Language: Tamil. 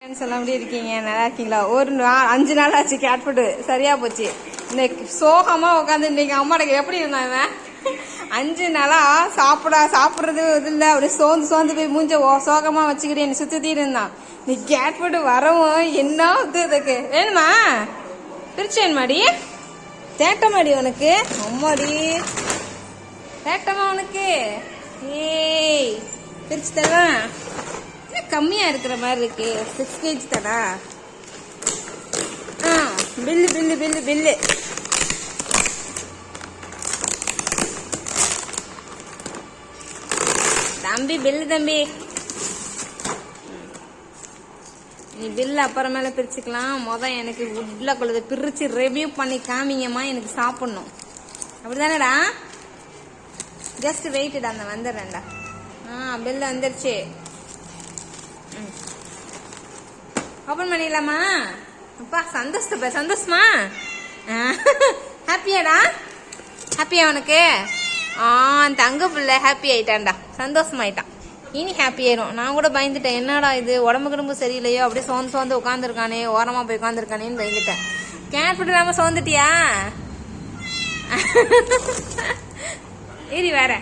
எல்லாம் எப்படி இருக்கீங்க? நல்லா இருக்கீங்களா? ஒரு 5 நாள் ஆச்சு கேட் ஃபுட்டு சரியா போச்சு. இன்னைக்கு சோகமா உட்காந்து இன்னைக்கு அம்மாடக்கு எப்படி இருந்தாங்க 5 நாளா சாப்பிட்றது இது இல்லை. அப்படி சோர்ந்து போய் மூஞ்ச சோகமா வச்சுக்கிட்டு என்னை சுத்தி இருந்தான். நீ கேட் ஃபுட்டு வரவும் என்ன இதுக்கு வேணுமா? பிரிச்சு வேணுமாடி? தேட்டமாடி உனக்கு? அம்மாடி தேட்டமா உனக்கு? ஏய் பிரிச்சு தரேன். கம்மியா இருக்கிற மாதிரி இருக்கு. 6 kg தானா? பில்லு தம்பி, பில்லு தம்பி. நீ பில்லு அப்புறமேல பிரிச்சுக்கலாம். எனக்கு உள்ள கொள்ளது பிரிச்சு ரிவ்யூ பண்ணி காமிங்கம்மா, எனக்கு சாப்பிடணும். அப்படிதானடா? ஜஸ்ட் வெயிட்டடா, அந்த வந்துடுறேன்டா. பில்லு வந்துருச்சு. ஓபன் பண்ணிடலாமா? அப்பா சந்தோஷமா? ஹாப்பியாடா? ஹாப்பியா உனக்கு? தங்க பிள்ளை ஹாப்பி ஆயிட்டான்டா, சந்தோஷமாயிட்டான். இனி ஹாப்பி ஆயிரும். நான் கூட பயந்துட்டேன், என்னடா இது உடம்புக்கு சரியில்லையோ, அப்படியே சோர்ந்து உட்காந்துருக்கானே, ஓரமா போய் உட்காந்துருக்கானேன்னு பயந்துட்டேன். கேட் ஃபுட் இல்லாம சோர்ந்துட்டியா? இரி வேற